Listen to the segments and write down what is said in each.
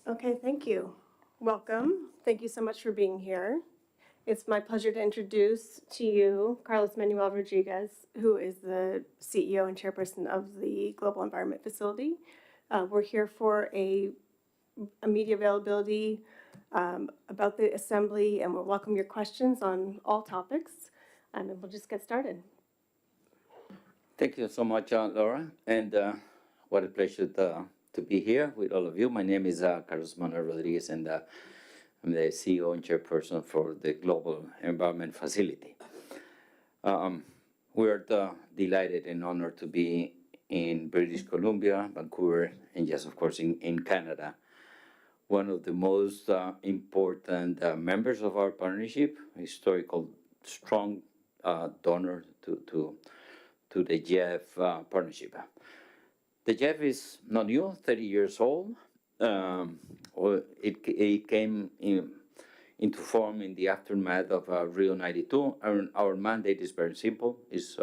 Okay, thank you. Welcome. Thank you so much for being here. It's my pleasure to introduce to you Carlos Manuel Rodriguez, who is the CEO and chairperson of the Global Environment Facility. We're here for a media availability about the assembly, and we'll welcome your questions on all topics, and we'll just get started. Thank you so much, Laura, and what a pleasure to be here with all of you. My name is Carlos Manuel Rodriguez, and I'm the CEO and chairperson for the Global Environment Facility. We're delighted and honored to be in British Columbia, Vancouver, and yes, of course, in Canada. One of the most important members of our partnership, historical, strong donor to the GEF partnership. The GEF is not new, 30 years old. It came into form in the aftermath of Rio 92. Our mandate is very simple, is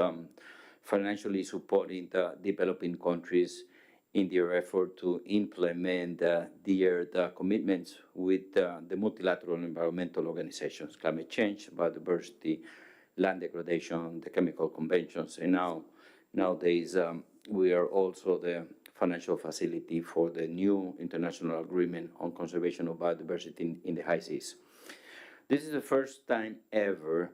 financially supporting the developing countries in their effort to implement their commitments with the multilateral environmental organizations, climate change, biodiversity, land degradation, the chemical conventions, and nowadays we are also the financial facility for the new international agreement on conservation of biodiversity in the high seas. This is the first time ever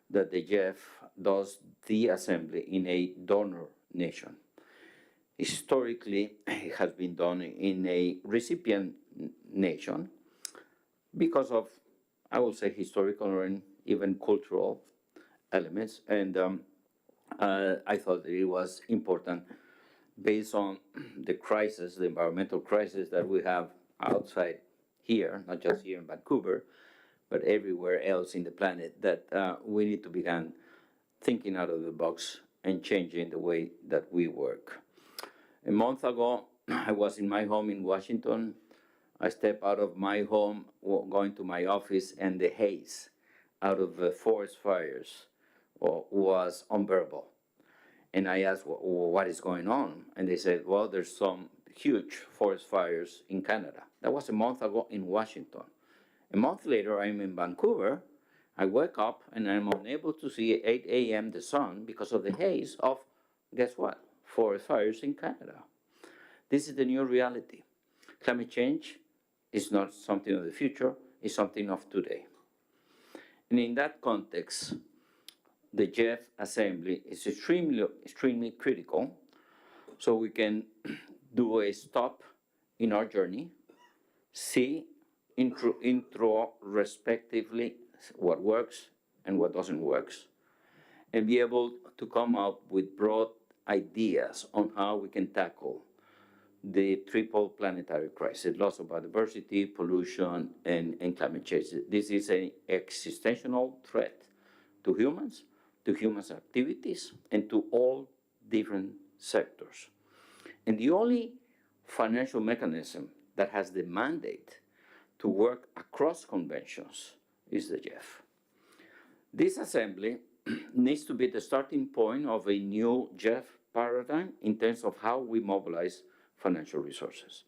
that the GEF does the assembly in a donor nation. Historically, it has been done in a recipient nation because of, I will say, historical or even cultural elements, and I thought that it was important based on the crisis, the environmental crisis that we have outside here, not just here in Vancouver, but everywhere else in the planet, that we need to begin thinking out of the box and changing the way that we work. A month ago, I was in my home in Washington. I stepped out of my home, going to my office, and the haze out of the forest fires was unbearable. And I asked, what is going on? And they said, well, there's some huge forest fires in Canada. That was a month ago in Washington. A month later, I'm in Vancouver. I wake up and I'm unable to see at 8 a.m. the sun because of the haze of, guess what? Forest fires in Canada. This is the new reality. Climate change is not something of the future, it's something of today. And in that context, the GEF Assembly is extremely critical, so we can do a stop in our journey, see introspectively what works and what doesn't work, and be able to come up with broad ideas on how we can tackle the triple planetary crisis: loss of biodiversity, pollution, and climate change. This is an existential threat to humans activities, and to all different sectors. And the only financial mechanism that has the mandate to work across conventions is the GEF. This assembly needs to be the starting point of a new GEF paradigm in terms of how we mobilize financial resources,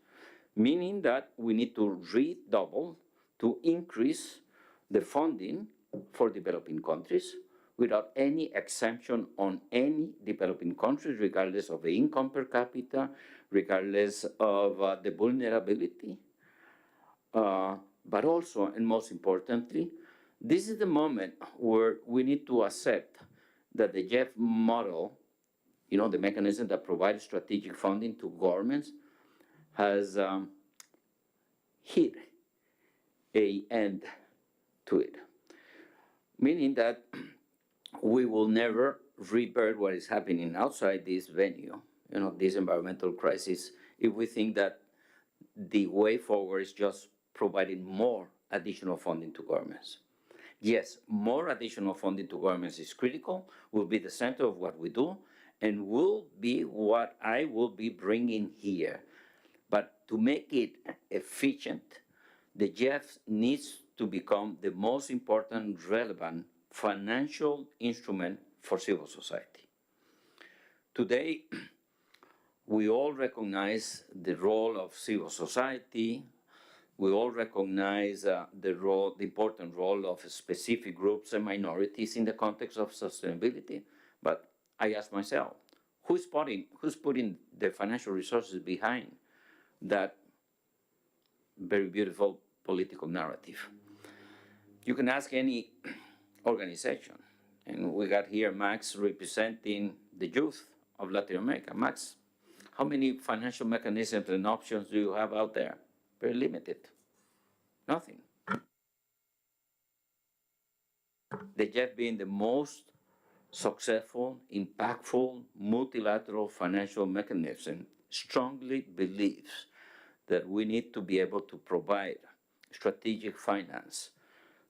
meaning that we need to redouble to increase the funding for developing countries without any exemption on any developing country, regardless of the income per capita, regardless of the vulnerability. But also, and most importantly, this is the moment where we need to accept that the GEF model, the mechanism that provides strategic funding to governments, has hit an end to it. Meaning that we will never revert what is happening outside this venue, this environmental crisis, if we think that the way forward is just providing more additional funding to governments. Yes, more additional funding to governments is critical, will be the center of what we do, and will be what I will be bringing here. But to make it efficient, the GEF needs to become the most important, relevant financial instrument for civil society. Today, we all recognize the role of civil society, We all recognize the important role of specific groups and minorities in the context of sustainability. But I ask myself, who's putting the financial resources behind that very beautiful political narrative? You can ask any organization, and we got here Max representing the youth of Latin America. Max, how many financial mechanisms and options do you have out there? Very limited. Nothing. The GEF being the most successful, impactful, multilateral financial mechanism strongly believes that we need to be able to provide strategic finance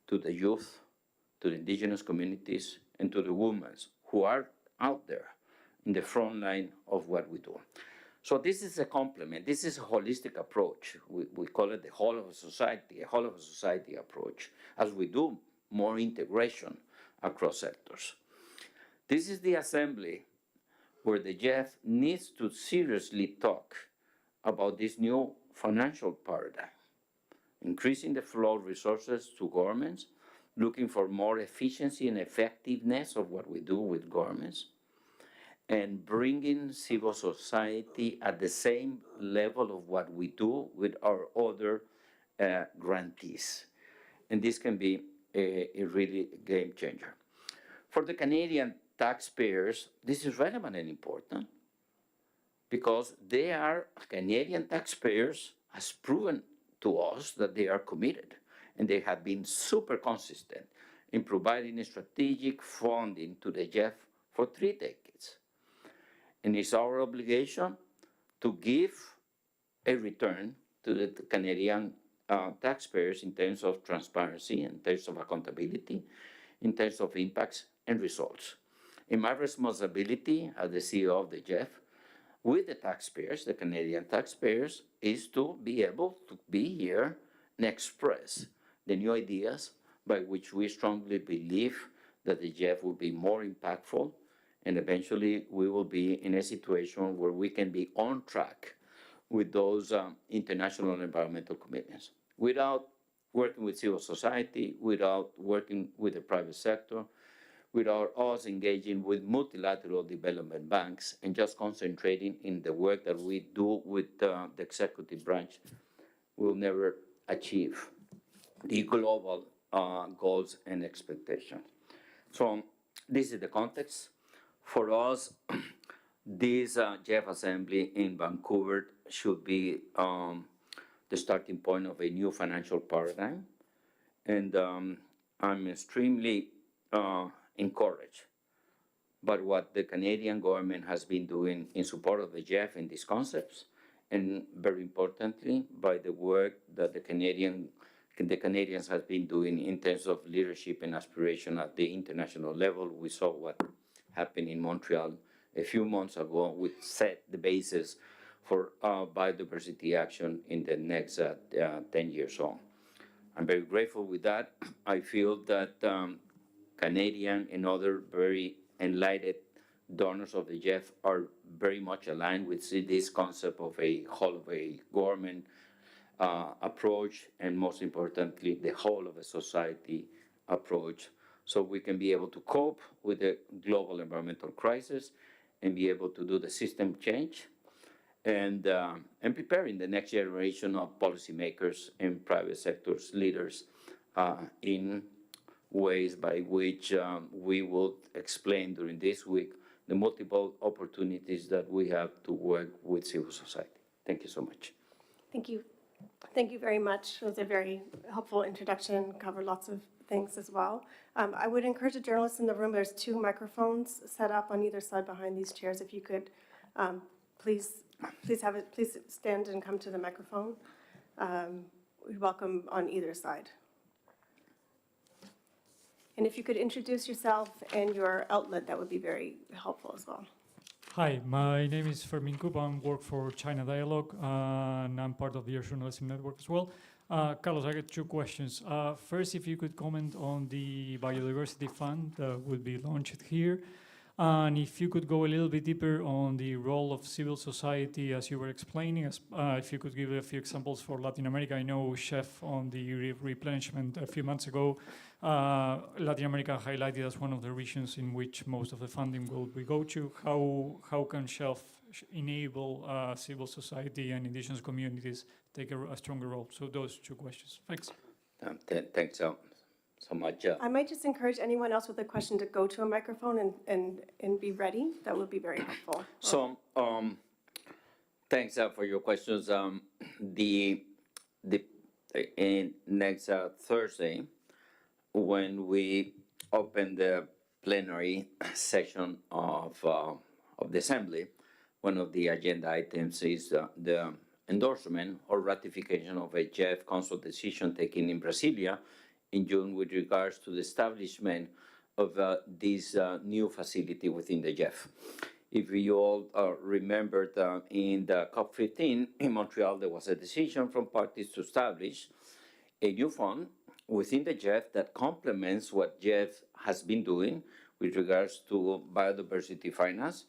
to the youth, to the indigenous communities, and to the women who are out there in the front line of what we do. So this is a complement. This is a holistic approach. We call it the whole of a society approach, as we do more integration across sectors. This is the assembly where the GEF needs to seriously talk about this new financial paradigm, increasing the flow of resources to governments, looking for more efficiency and effectiveness of what we do with governments, and bringing civil society at the same level of what we do with our other grantees. And this can be a really game changer. For the Canadian taxpayers, this is relevant and important because they are Canadian taxpayers has proven to us that they are committed, and they have been super consistent in providing strategic funding to the GEF for 3 decades. And it's our obligation to give a return to the Canadian taxpayers in terms of transparency, in terms of accountability, in terms of impacts and results. And my responsibility as the CEO of the GEF with the taxpayers, the Canadian taxpayers, is to be able to be here and express the new ideas by which we strongly believe that the GEF will be more impactful, and eventually we will be in a situation where we can be on track with those international environmental commitments. Without working with civil society, without working with the private sector, without us engaging with multilateral development banks and just concentrating in the work that we do with the executive branch, we'll never achieve the global goals and expectations. So this is the context. For us, this GEF Assembly in Vancouver should be the starting point of a new financial paradigm. And I'm extremely encouraged by what the Canadian government has been doing in support of the GEF in these concepts, and very importantly, by the work that the Canadians have been doing in terms of leadership and aspiration at the international level. We saw what happened in Montreal a few months ago, which set the basis for biodiversity action in the next 10 years on. I'm very grateful with that. I feel that Canadian and other very enlightened donors of the GEF are very much aligned with this concept of a whole of a government approach, and most importantly, the whole of a society approach, so we can be able to cope with the global environmental crisis and be able to do the system change and preparing the next generation of policymakers and private sector's leaders in ways by which we will explain during this week the multiple opportunities that we have to work with civil society. Thank you so much. Thank you. Thank you very much. It was a very helpful introduction, covered lots of things as well. I would encourage the journalists in the room, there's 2 microphones set up on either side behind these chairs. If you could please stand and come to the microphone. We welcome on either side. And if you could introduce yourself and your outlet, that would be very helpful as well. Hi, my name is Fermin Kupa. I work for China Dialogue, and I'm part of the Earth Journalism Network as well. Carlos, I got 2 questions. First, if you could comment on the biodiversity fund that will be launched here. And if you could go a little bit deeper on the role of civil society as you were explaining, if you could give a few examples for Latin America. I know GEF on the replenishment a few months ago, Latin America highlighted as one of the regions in which most of the funding will go to. How can GEF enable civil society and indigenous communities take a stronger role? So those two questions. Thanks. Thanks so much. I might just encourage anyone else with a question to go to a microphone and be ready. That would be very helpful. So, thanks for your questions. Next Thursday, when we open the plenary session of the Assembly, one of the agenda items is the endorsement or ratification of a GEF Council decision taken in Brasilia in June with regards to the establishment of this new facility within the GEF. If you all remembered in the COP15 in Montreal, there was a decision from parties to establish a new fund within the GEF that complements what GEF has been doing with regards to biodiversity finance.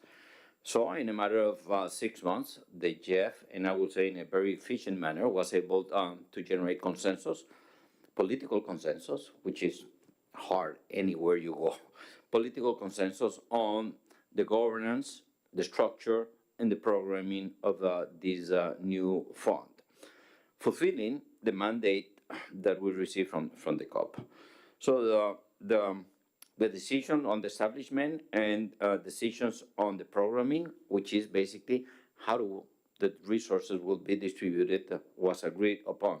So in a matter of 6 months, the GEF, and I would say in a very efficient manner, was able to generate consensus, political consensus, which is hard anywhere you go, political consensus on the governance, the structure, and the programming of this new fund, fulfilling the mandate that we received from the COP. So the decision on the establishment and decisions on the programming, which is basically how the resources will be distributed, was agreed upon.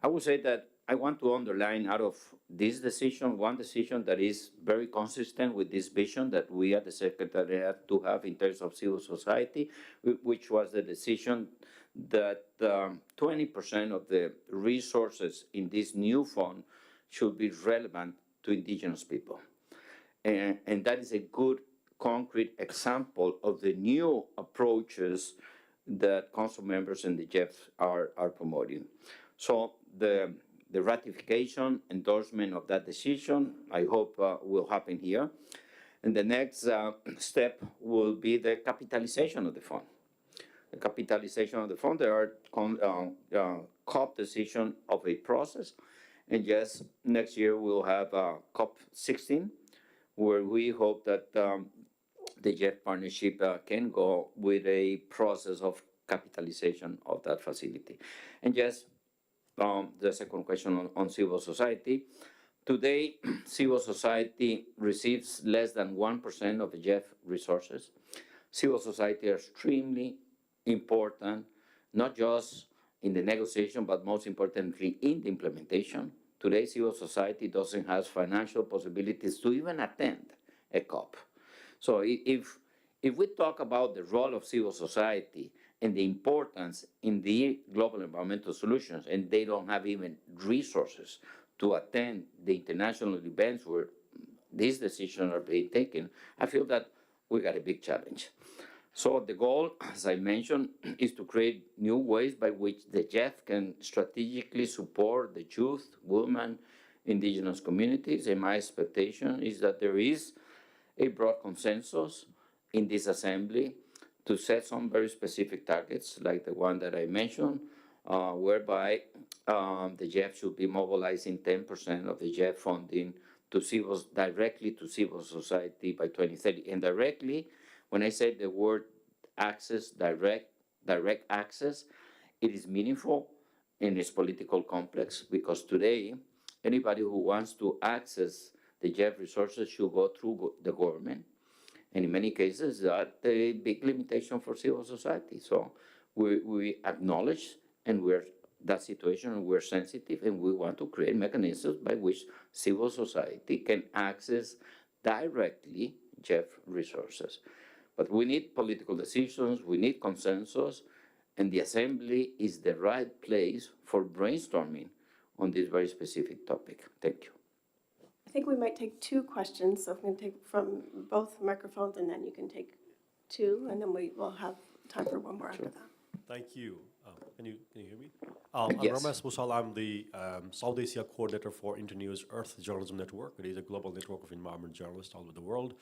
I would say that I want to underline out of this decision, one decision that is very consistent with this vision that we at the Secretariat to have in terms of civil society, which was the decision that 20% of the resources in this new fund should be relevant to indigenous people. And that is a good concrete example of the new approaches that council members and the GEF are promoting. So the ratification, endorsement of that decision, I hope will happen here. And the next step will be the capitalization of the fund. The capitalization of the fund, there are COP decision of a process. And yes, next year we'll have COP 16, where we hope that the GEF partnership can go with a process of capitalization of that facility. And yes, the second question on civil society. Today, civil society receives less than 1% of the GEF resources. Civil society are extremely important, not just in the negotiation, but most importantly in the implementation. Today, civil society doesn't have financial possibilities to even attend a COP. So if we talk about the role of civil society and the importance in the global environmental solutions, and they don't have even resources to attend the international events where these decisions are being taken, I feel that we got a big challenge. So the goal, as I mentioned, is to create new ways by which the GEF can strategically support the youth, women, indigenous communities, and my expectation is that there is a broad consensus in this assembly to set some very specific targets, like the one that I mentioned, whereby the GEF should be mobilizing 10% of the GEF funding to directly to civil society by 2030. And directly, when I say the word access, direct access, it is meaningful and it's political complex, because today, anybody who wants to access the GEF resources should go through the government. And in many cases, that's a big limitation for civil society. So we acknowledge and we're that situation, and we're sensitive, and we want to create mechanisms by which civil society can access directly GEF resources. But we need political decisions, we need consensus, and the Assembly is the right place for brainstorming on this very specific topic. Thank you. I think we might take two questions, so I'm going to take from both microphones, and then you can take two, and then we will have time for one more after that. Thank you. Can you hear me? I'm Yes. Ramesh Busal. I'm the South Asia coordinator for Internews Earth Journalism Network. It is a global network of environment journalists all over the world.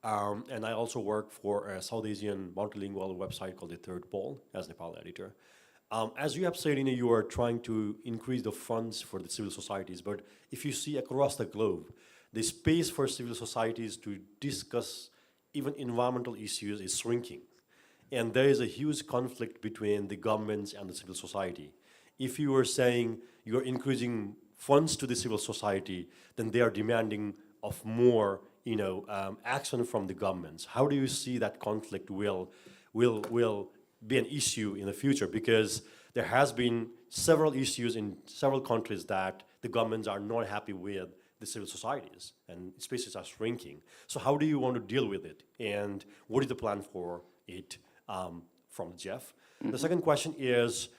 And I also work for a South Asian multilingual website called The Third Pole as Nepal editor. As you have said, you are trying to increase the funds for the civil societies, but if you see across the globe, the space for civil societies to discuss even environmental issues is shrinking. And there is a huge conflict between the governments and the civil society. If you are saying you're increasing funds to the civil society, then they are demanding of more, action from the governments. How do you see that conflict will be an issue in the future? Because there has been several issues in several countries that the governments are not happy with the civil societies, and spaces are shrinking. So how do you want to deal with it? And what is the plan for it from GEF? The second question is,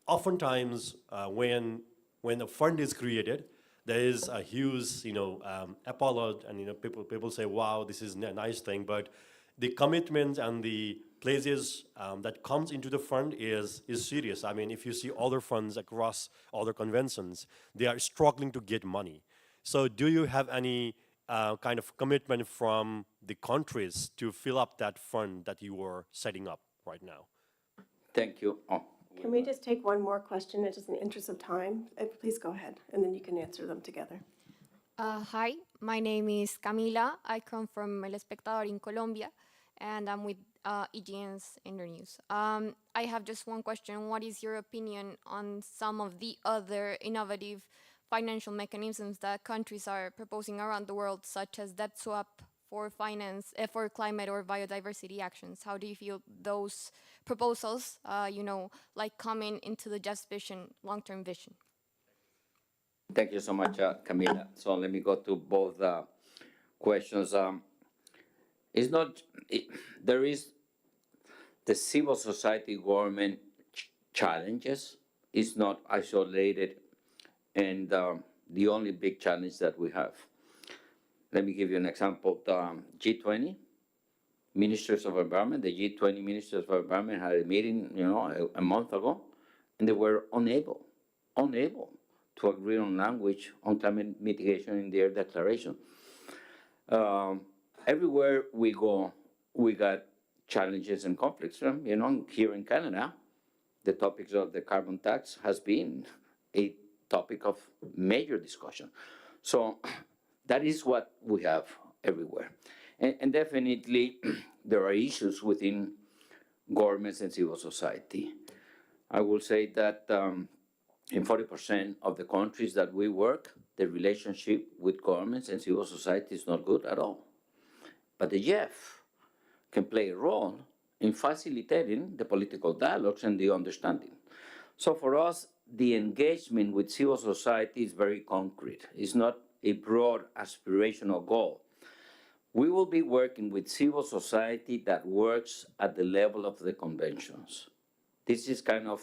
oftentimes when a fund is created, there is a huge, applaud, and people say, "Wow, this is a nice thing." But the commitment and the pledges that comes into the fund is serious. I mean, if you see other funds across other conventions, they are struggling to get money. So, do you have any kind of commitment from the countries to fill up that fund that you are setting up right now? Thank you. Can we just take one more question, just in the interest of time? Please go ahead, and then you can answer them together. Hi, my name is Camila. I come from El Espectador in Colombia, and I'm with EGN's Internews. I have just one question. What is your opinion on some of the other innovative financial mechanisms that countries are proposing around the world, such as debt swap for finance, for climate or biodiversity actions? How do you feel those proposals, coming into the GEF's vision, long-term vision? Thank you so much, Camila. So let me go to both questions. There is the civil society government challenges. It's not isolated, and the only big challenge that we have. Let me give you an example. The G20 ministers of environment, the G20 ministers of environment had a meeting, a month ago, and they were unable to agree on language on climate mitigation in their declaration. Everywhere we go, we got challenges and conflicts. Here in Canada, the topics of the carbon tax has been a topic of major discussion. So that is what we have everywhere. And definitely there are issues within governments and civil society. I will say that in 40% of the countries that we work, the relationship with governments and civil society is not good at all. But the GEF can play a role in facilitating the political dialogues and the understanding. So for us, the engagement with civil society is very concrete. It's not a broad aspirational goal. We will be working with civil society that works at the level of the conventions. This is kind of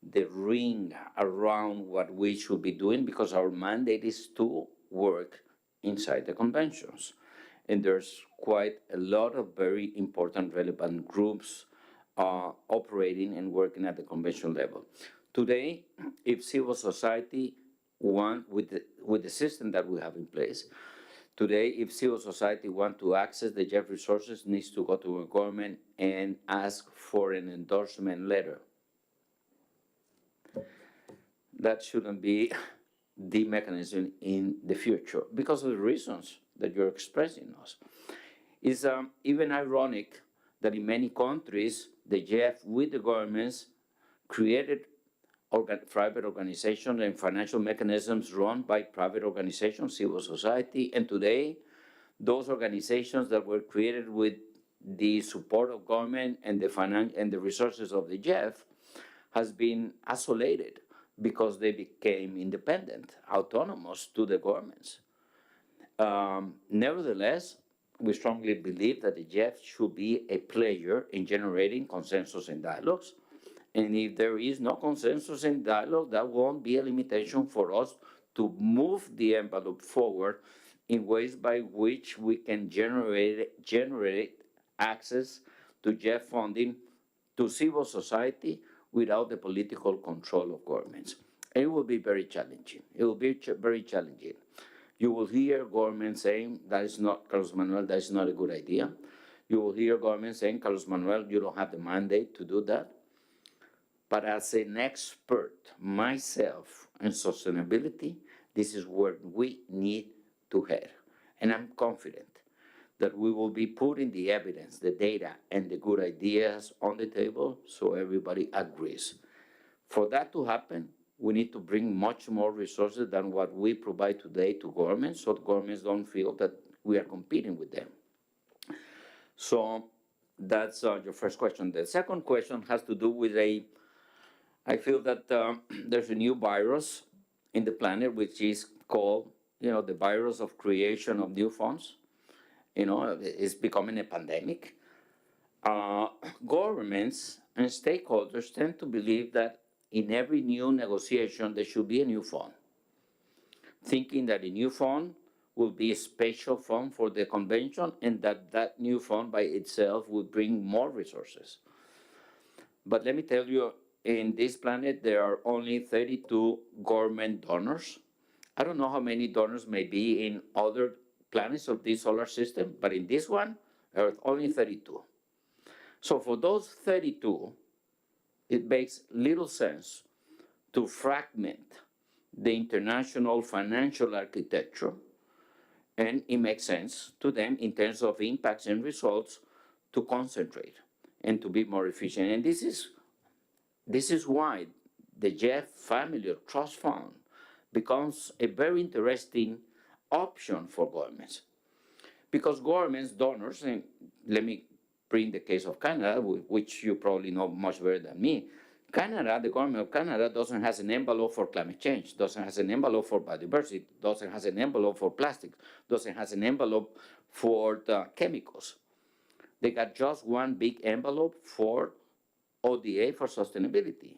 the ring around what we should be doing, because our mandate is to work inside the conventions. And there's quite a lot of very important relevant groups operating and working at the convention level. Today, if civil society with the system that we have in place, today, if civil society want to access the GEF resources, needs to go to a government and ask for an endorsement letter. That shouldn't be the mechanism in the future because of the reasons that you're expressing us. It's even ironic that in many countries, the GEF with the governments created private organizations and financial mechanisms run by private organizations, civil society, and today, those organizations that were created with the support of government and the resources of the GEF has been isolated because they became independent, autonomous to the governments. Nevertheless, we strongly believe that the GEF should be a player in generating consensus and dialogues. And if there is no consensus and dialogue, that won't be a limitation for us to move the envelope forward in ways by which we can generate access to GEF funding to civil society without the political control of governments. And it will be very challenging. It will be very challenging. You will hear government saying, that is not, Carlos Manuel, that is not a good idea. You will hear government saying, Carlos Manuel, you don't have the mandate to do that. But as an expert myself in sustainability, this is where we need to head. And I'm confident that we will be putting the evidence, the data, and the good ideas on the table so everybody agrees. For that to happen, we need to bring much more resources than what we provide today to governments, so governments don't feel that we are competing with them. So that's your first question. The second question has to do with I feel that there's a new virus in the planet which is called, the virus of creation of new funds. It's becoming a pandemic. Governments and stakeholders tend to believe that in every new negotiation there should be a new fund, thinking that a new fund will be a special fund for the convention and that new fund by itself will bring more resources. But let me tell you, in this planet there are only 32 government donors. I don't know how many donors may be in other planets of this solar system, but in this one, there are only 32. So for those 32, it makes little sense to fragment the international financial architecture, and it makes sense to them in terms of impacts and results to concentrate and to be more efficient. And this is why the GEF family of trust fund becomes a very interesting option for governments. Because governments, donors, and let me bring the case of Canada, which you probably know much better than me. Canada, the government of Canada doesn't have an envelope for climate change, doesn't have an envelope for biodiversity, doesn't have an envelope for plastics, doesn't have an envelope for the chemicals. They got just one big envelope for ODA, for sustainability.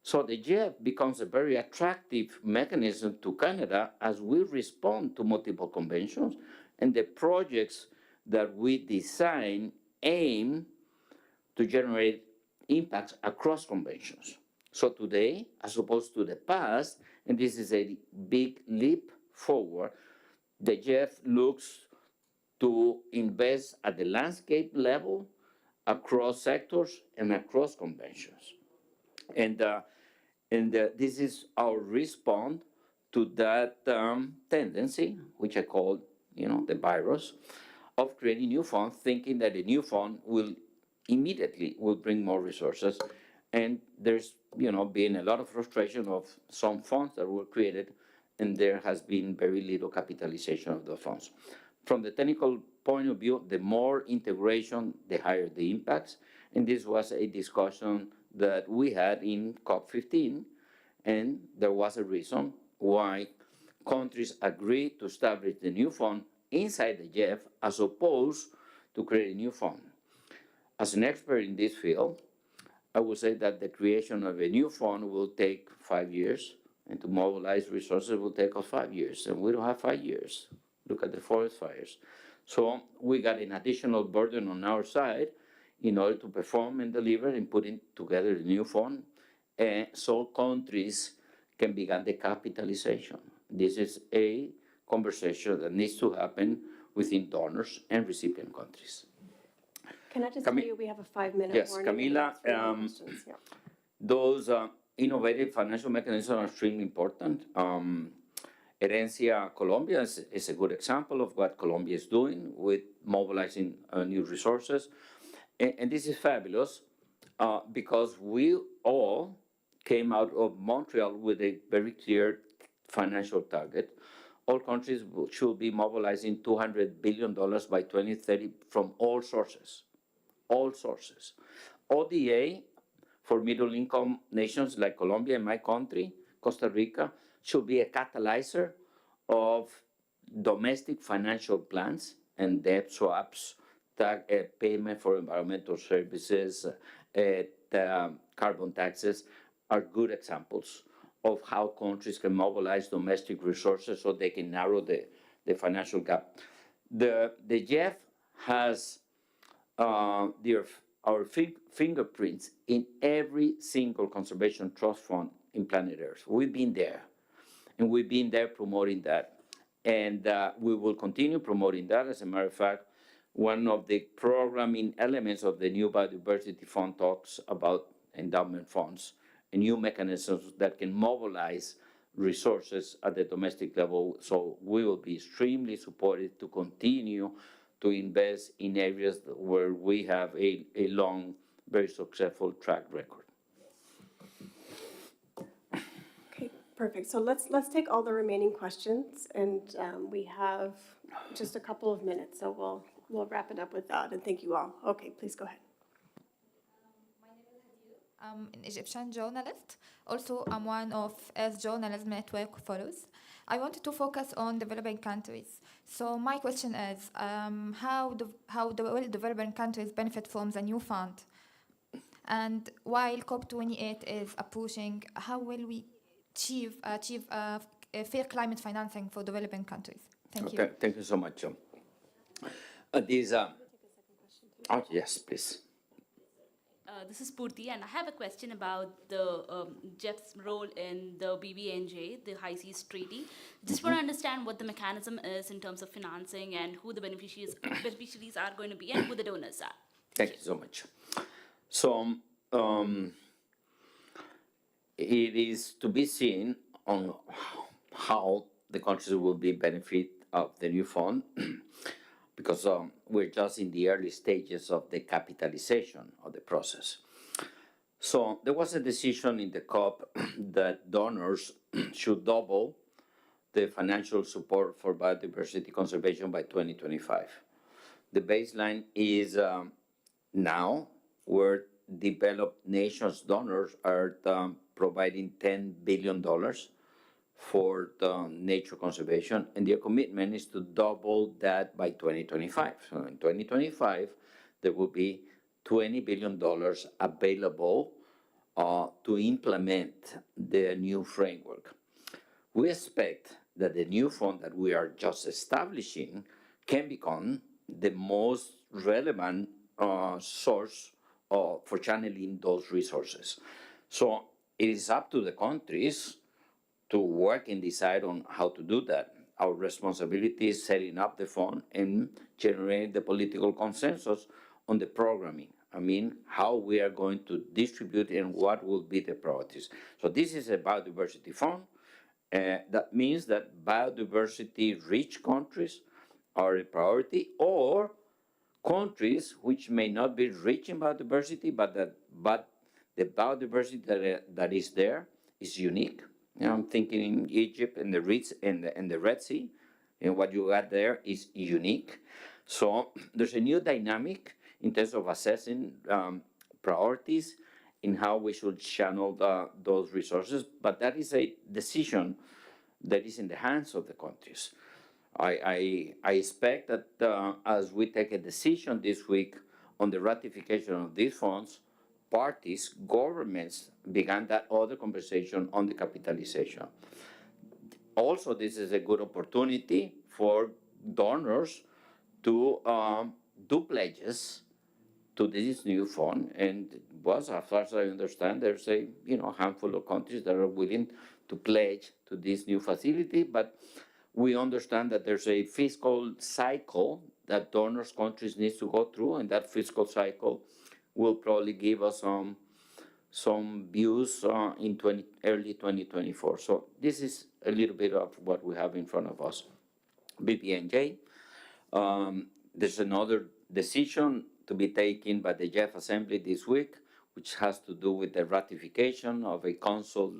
So the GEF becomes a very attractive mechanism to Canada as we respond to multiple conventions, and the projects that we design aim to generate impacts across conventions. So today, as opposed to the past, and this is a big leap forward, the GEF looks to invest at the landscape level, across sectors, and across conventions. And this is our response to that tendency, which I call, the virus, of creating new funds, thinking that a new fund will immediately bring more resources. And there's, been a lot of frustration of some funds that were created, and there has been very little capitalization of the funds. From the technical point of view, the more integration, the higher the impacts. And this was a discussion that we had in COP15, and there was a reason why countries agreed to establish the new fund inside the GEF as opposed to create a new fund. As an expert in this field, I would say that the creation of a new fund will take 5 years, and to mobilize resources will take us 5 years, and we don't have 5 years. Look at the forest fires. So we got an additional burden on our side in order to perform and deliver and putting together a new fund, so countries can begin the capitalization. This is a conversation that needs to happen within donors and recipient countries. Can I just tell you, we have a 5-minute Yes, warning. Camila, Questions. Yeah. those innovative financial mechanisms are extremely important. Herencia Colombia is a good example of what Colombia is doing with mobilizing new resources. And this is fabulous because we all came out of Montreal with a very clear financial target. All countries should be mobilizing $200 billion by 2030 from all sources. All sources. ODA for middle-income nations like Colombia and my country, Costa Rica, should be a catalyzer of domestic financial plans and debt swaps, payment for environmental services, carbon taxes are good examples of how countries can mobilize domestic resources so they can narrow the financial gap. The GEF has our fingerprints in every single conservation trust fund in planet Earth. We've been there, and we've been there promoting that. And we will continue promoting that. As a matter of fact, one of the programming elements of the new biodiversity fund talks about endowment funds and new mechanisms that can mobilize resources at the domestic level. So we will be extremely supportive to continue to invest in areas where we have a long, very successful track record. Okay, perfect. So let's take all the remaining questions, and we have just a couple of minutes, so we'll wrap it up with that. And thank you all. Okay, please go ahead. I'm an Egyptian journalist. Also, I'm one of S Journalism Network follows. I wanted to focus on developing countries. So my question is, how will developing countries benefit from the new fund? And while COP28 is approaching, how will we achieve a fair climate financing for developing countries? Thank you. Thank you so much. Yes, please. This is Purti, and I have a question about the GEF's role in the BBNJ, the High Seas Treaty. Just want to understand what the mechanism is in terms of financing and who the beneficiaries are going to be and who the donors are. Thank you so much. So it is to be seen on how the countries will be benefit of the new fund because we're just in the early stages of the capitalization of the process. So there was a decision in the COP that donors should double the financial support for biodiversity conservation by 2025. The baseline is now where developed nations donors are providing $10 billion for the nature conservation, and their commitment is to double that by 2025. So in 2025, there will be $20 billion available to implement the new framework. We expect that the new fund that we are just establishing can become the most relevant source for channeling those resources. So it is up to the countries to work and decide on how to do that. Our responsibility is setting up the fund and generating the political consensus on the programming. I mean, how we are going to distribute and what will be the priorities. So this is a biodiversity fund. That means that biodiversity-rich countries are a priority, or countries which may not be rich in biodiversity, but the biodiversity that is there is unique. You know, I'm thinking in Egypt and the Red Sea, and what you got there is unique. So there's a new dynamic in terms of assessing priorities in how we should channel those resources, but that is a decision that is in the hands of the countries. I expect that as we take a decision this week on the ratification of these funds, parties, governments began that other conversation on the capitalization. Also, this is a good opportunity for donors to do pledges to this new fund, and as far as I understand, there's a handful of countries that are willing to pledge to this new facility, but we understand that there's a fiscal cycle that donors countries need to go through, and that fiscal cycle will probably give us some views in early 2024. So this is a little bit of what we have in front of us. BBNJ, there's another decision to be taken by the GEF Assembly this week, which has to do with the ratification of a council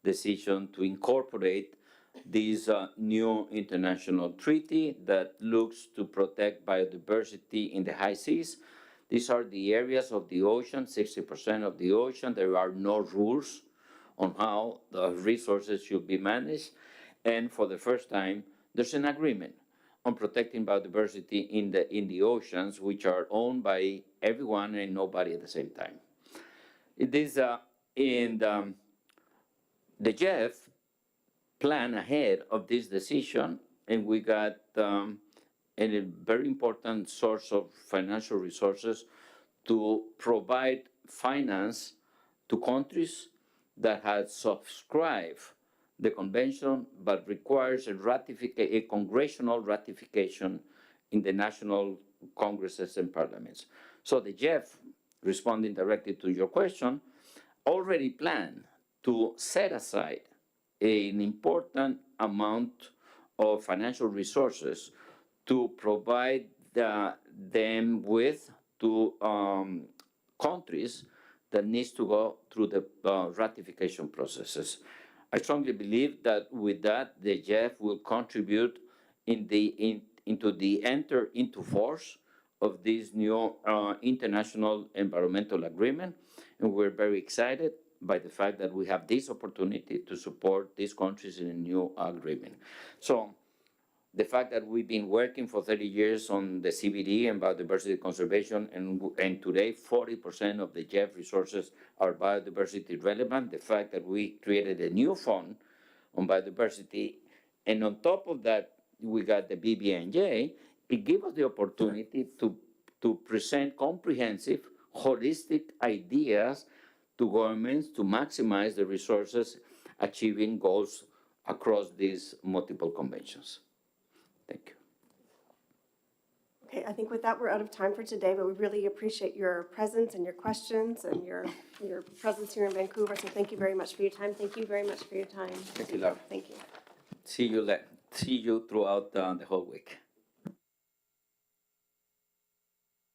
decision to incorporate this new international treaty that looks to protect biodiversity in the high seas. These are the areas of the ocean, 60% of the ocean. There are no rules on how the resources should be managed. And for the first time, there's an agreement on protecting biodiversity in the oceans, which are owned by everyone and nobody at the same time. It is the GEF plan ahead of this decision, and we got a very important source of financial resources to provide finance to countries that had subscribed the convention, but requires a congressional ratification in the national congresses and parliaments. So the GEF, responding directly to your question, already planned to set aside an important amount of financial resources to provide them with to countries that needs to go through the ratification processes. I strongly believe that with that, the GEF will contribute into the enter into force of this new international environmental agreement, and we're very excited by the fact that we have this opportunity to support these countries in a new agreement. So the fact that we've been working for 30 years on the CBD and biodiversity conservation, and today 40% of the GEF resources are biodiversity relevant, the fact that we created a new fund on biodiversity, and on top of that, we got the BBNJ, it gives us the opportunity to present comprehensive, holistic ideas to governments to maximize the resources, achieving goals across these multiple conventions. Thank you. Okay, I think with that, we're out of time for today, but we really appreciate your presence and your questions and your presence here in Vancouver. So thank you very much for your time. Thank you very much for your time. Thank you, Laura. Thank you. See you throughout the whole week.